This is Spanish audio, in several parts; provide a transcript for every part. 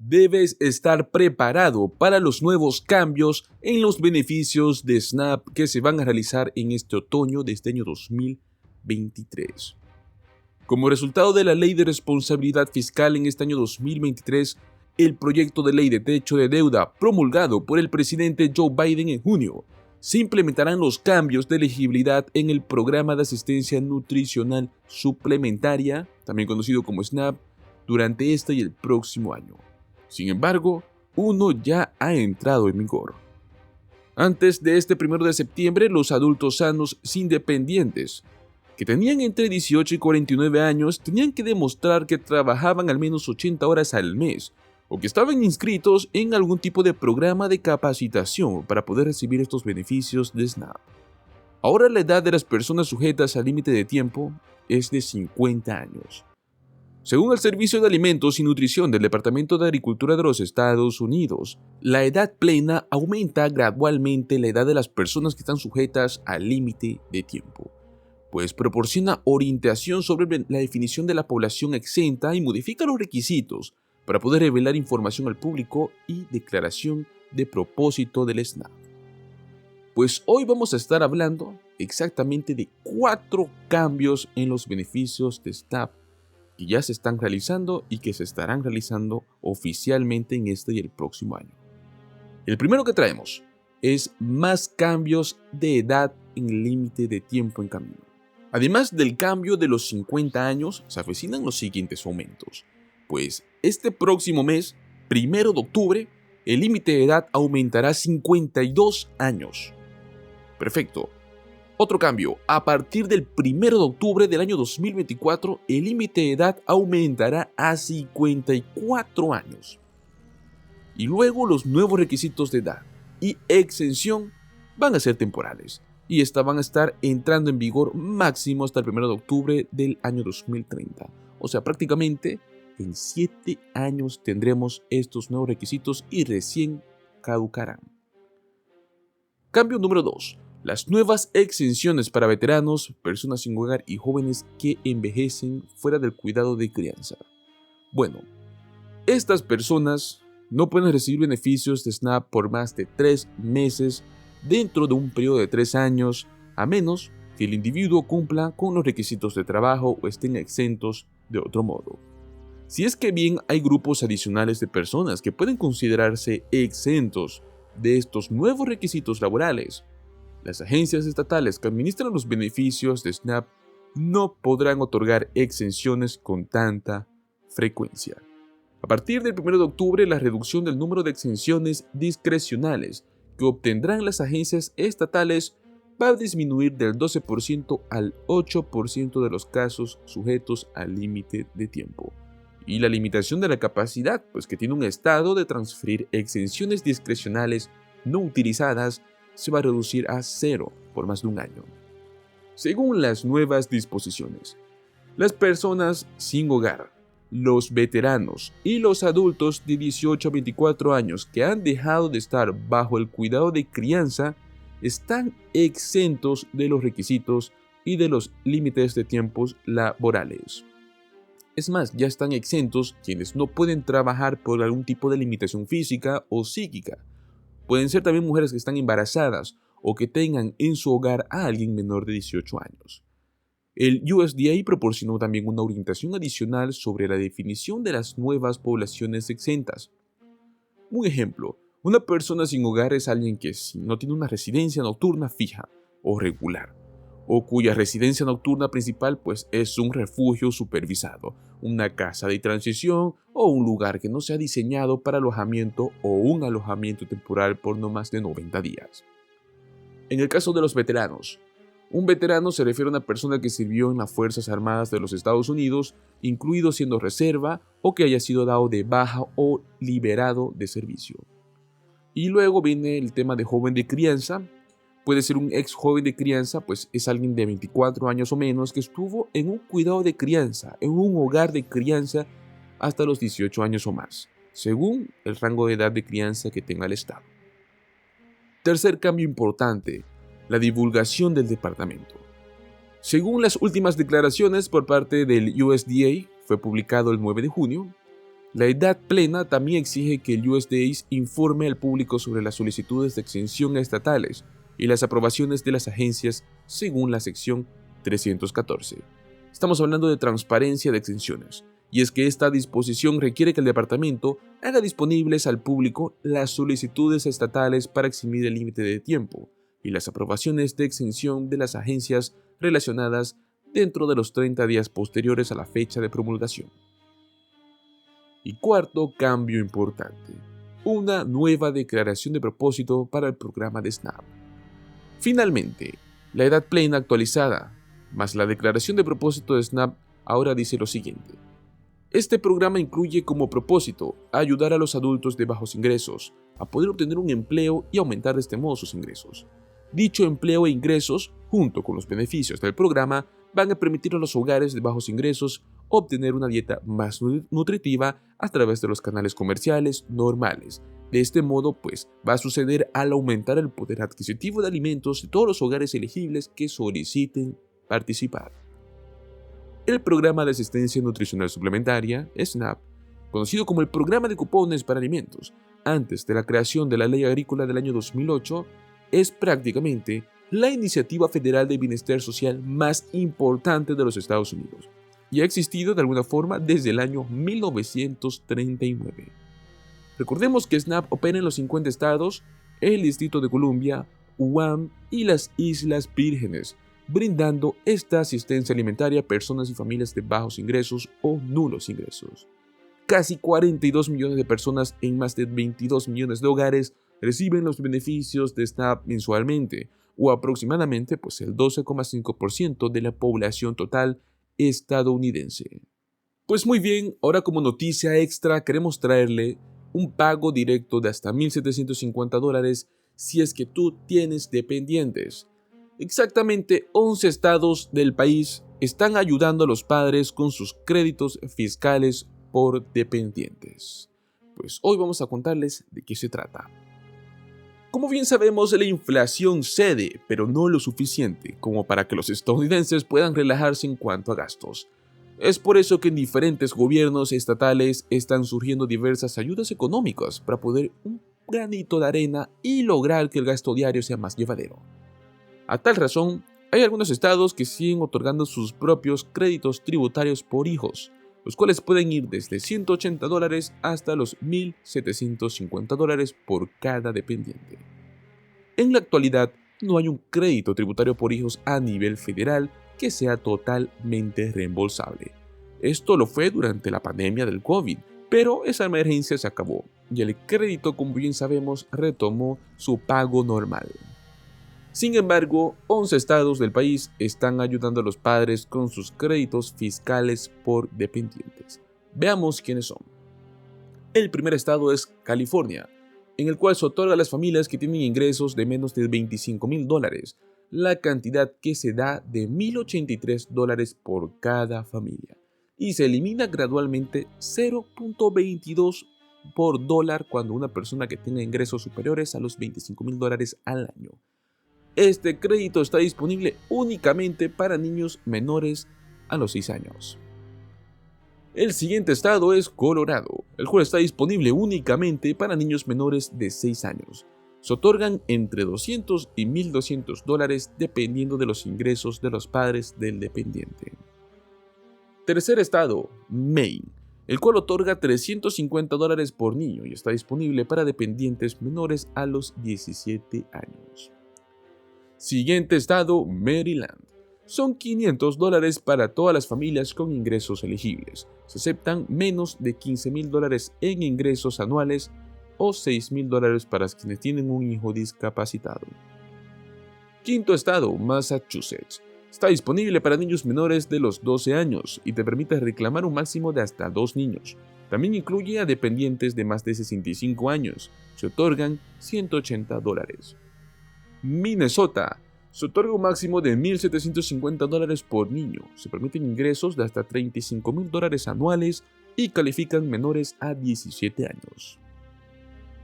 Debes estar preparado para los nuevos cambios en los beneficios de SNAP que se van a realizar en este otoño de este año 2023. Como resultado de la Ley de Responsabilidad Fiscal en este año 2023, el proyecto de ley de techo de deuda promulgado por el presidente Joe Biden en junio, se implementarán los cambios de elegibilidad en el Programa de Asistencia Nutricional Suplementaria, también conocido como SNAP, durante este y el próximo año. Sin embargo, uno ya ha entrado en vigor. Antes de este 1 de septiembre, los adultos sanos sin dependientes, que tenían entre 18 y 49 años, tenían que demostrar que trabajaban al menos 80 horas al mes o que estaban inscritos en algún tipo de programa de capacitación para poder recibir estos beneficios de SNAP. Ahora la edad de las personas sujetas al límite de tiempo es de 50 años. Según el Servicio de Alimentos y Nutrición del Departamento de Agricultura de los Estados Unidos, la edad plena aumenta gradualmente la edad de las personas que están sujetas al límite de tiempo, pues proporciona orientación sobre la definición de la población exenta y modifica los requisitos para poder revelar información al público y declaración de propósito del SNAP. Pues hoy vamos a estar hablando exactamente de 4 cambios en los beneficios de SNAP que ya se están realizando y que se estarán realizando oficialmente en este y el próximo año. El primero que traemos es más cambios de edad en el límite de tiempo en camino. Además del cambio de los 50 años, se avecinan los siguientes aumentos. Pues este próximo mes, 1 de octubre, el límite de edad aumentará a 52 años. Perfecto. Otro cambio, a partir del 1 de octubre del año 2024, el límite de edad aumentará a 54 años. Y luego los nuevos requisitos de edad y exención van a ser temporales, y estas van a estar entrando en vigor máximo hasta el 1 de octubre del año 2030. O sea, prácticamente en 7 años tendremos estos nuevos requisitos y recién caducarán. Cambio número 2. Las nuevas exenciones para veteranos, personas sin hogar y jóvenes que envejecen fuera del cuidado de crianza. Bueno, estas personas no pueden recibir beneficios de SNAP por más de 3 meses dentro de un periodo de 3 años, a menos que el individuo cumpla con los requisitos de trabajo o estén exentos de otro modo. Si es que bien hay grupos adicionales de personas que pueden considerarse exentos de estos nuevos requisitos laborales, las agencias estatales que administran los beneficios de SNAP no podrán otorgar exenciones con tanta frecuencia. A partir del 1 de octubre, la reducción del número de exenciones discrecionales que obtendrán las agencias estatales va a disminuir del 12% al 8% de los casos sujetos al límite de tiempo. Y la limitación de la capacidad, pues que tiene un estado de transferir exenciones discrecionales no utilizadas, se va a reducir a 0 por más de un año. Según las nuevas disposiciones, las personas sin hogar, los veteranos y los adultos de 18 a 24 años que han dejado de estar bajo el cuidado de crianza están exentos de los requisitos y de los límites de tiempos laborales. Es más, ya están exentos quienes no pueden trabajar por algún tipo de limitación física o psíquica. Pueden ser también mujeres que están embarazadas o que tengan en su hogar a alguien menor de 18 años. El USDA proporcionó también una orientación adicional sobre la definición de las nuevas poblaciones exentas. Un ejemplo, una persona sin hogar es alguien que no tiene una residencia nocturna fija o regular, o cuya residencia nocturna principal pues es un refugio supervisado, una casa de transición o un lugar que no sea diseñado para alojamiento o un alojamiento temporal por no más de 90 días. En el caso de los veteranos, un veterano se refiere a una persona que sirvió en las Fuerzas Armadas de los Estados Unidos, incluido siendo reserva o que haya sido dado de baja o liberado de servicio. Y luego viene el tema de joven de crianza. Puede ser un ex joven de crianza, pues es alguien de 24 años o menos que estuvo en un cuidado de crianza, en un hogar de crianza hasta los 18 años o más, según el rango de edad de crianza que tenga el Estado. Tercer cambio importante, la divulgación del departamento. Según las últimas declaraciones por parte del USDA, fue publicado el 9 de junio, La edad plena también exige que el USDA informe al público sobre las solicitudes de exención estatales y las aprobaciones de las agencias según la sección 314. Estamos hablando de transparencia de exenciones, y es que esta disposición requiere que el departamento haga disponibles al público las solicitudes estatales para eximir el límite de tiempo y las aprobaciones de exención de las agencias relacionadas dentro de los 30 días posteriores a la fecha de promulgación. Y cuarto cambio importante, una nueva declaración de propósito para el programa de SNAP. Finalmente, la edad plena actualizada, más la declaración de propósito de SNAP, ahora dice lo siguiente. Este programa incluye como propósito ayudar a los adultos de bajos ingresos a poder obtener un empleo y aumentar de este modo sus ingresos. Dicho empleo e ingresos, junto con los beneficios del programa, van a permitir a los hogares de bajos ingresos obtener una dieta más nutritiva a través de los canales comerciales normales. De este modo, pues, va a suceder al aumentar el poder adquisitivo de alimentos de todos los hogares elegibles que soliciten participar. El Programa de Asistencia Nutricional Suplementaria, SNAP, conocido como el Programa de Cupones para Alimentos, antes de la creación de la Ley Agrícola del año 2008, es prácticamente la iniciativa federal de bienestar social más importante de los Estados Unidos y ha existido de alguna forma desde el año 1939. Recordemos que SNAP opera en los 50 estados, el Distrito de Columbia, Guam y las Islas Vírgenes, brindando esta asistencia alimentaria a personas y familias de bajos ingresos o nulos ingresos. Casi 42 millones de personas en más de 22 millones de hogares reciben los beneficios de SNAP mensualmente, o aproximadamente el 12,5% de la población total estadounidense. Pues muy bien, ahora como noticia extra queremos traerle un pago directo de hasta $1,750 si es que tú tienes dependientes. Exactamente 11 estados del país están ayudando a los padres con sus créditos fiscales por dependientes. Pues hoy vamos a contarles de qué se trata. Como bien sabemos, la inflación cede, pero no lo suficiente como para que los estadounidenses puedan relajarse en cuanto a gastos. Es por eso que en diferentes gobiernos estatales están surgiendo diversas ayudas económicas para poner un granito de arena y lograr que el gasto diario sea más llevadero. A tal razón, hay algunos estados que siguen otorgando sus propios créditos tributarios por hijos, los cuales pueden ir desde $180 hasta los $1,750 por cada dependiente. En la actualidad, no hay un crédito tributario por hijos a nivel federal que sea totalmente reembolsable. Esto lo fue durante la pandemia del COVID, pero esa emergencia se acabó y el crédito, como bien sabemos, retomó su pago normal. Sin embargo, 11 estados del país están ayudando a los padres con sus créditos fiscales por dependientes. Veamos quiénes son. El primer estado es California, en el cual se otorga a las familias que tienen ingresos de menos de $25,000, la cantidad que se da de $1,083 por cada familia, y se elimina gradualmente 0.22 por dólar cuando una persona que tenga ingresos superiores a los $25,000 al año. Este crédito está disponible únicamente para niños menores a los 6 años. El siguiente estado es Colorado, el cual está disponible únicamente para niños menores de 6 años. Se otorgan entre $200 y $1,200 dependiendo de los ingresos de los padres del dependiente. Tercer estado, Maine, el cual otorga $350 por niño y está disponible para dependientes menores a los 17 años. Siguiente estado, Maryland. Son $500 para todas las familias con ingresos elegibles. Se aceptan menos de $15,000 en ingresos anuales o $6,000 para quienes tienen un hijo discapacitado. Quinto estado, Massachusetts. Está disponible para niños menores de los 12 años y te permite reclamar un máximo de hasta 2 niños. También incluye a dependientes de más de 65 años. Se otorgan $180. Minnesota. Se otorga un máximo de $1,750 por niño. Se permiten ingresos de hasta $35,000 anuales y califican menores a 17 años.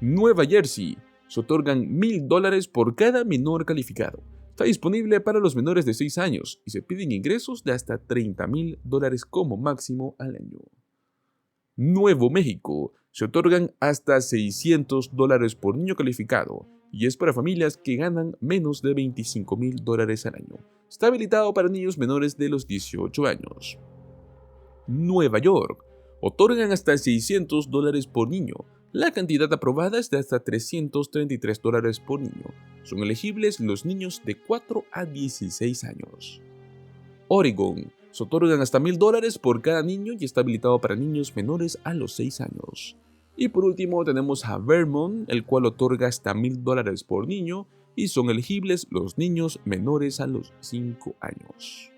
Nueva Jersey. Se otorgan $1,000 por cada menor calificado. Está disponible para los menores de 6 años y se piden ingresos de hasta $30,000 como máximo al año. Nuevo México. Se otorgan hasta $600 por niño calificado y es para familias que ganan menos de $25,000 al año. Está habilitado para niños menores de los 18 años. Nueva York. Otorgan hasta $600 por niño. La cantidad aprobada es de hasta $333 por niño. Son elegibles los niños de 4 a 16 años. Oregon. Se otorgan hasta $1,000 por cada niño y está habilitado para niños menores a los 6 años. Y por último tenemos a Vermont, el cual otorga hasta $1,000 por niño y son elegibles los niños menores a los 5 años.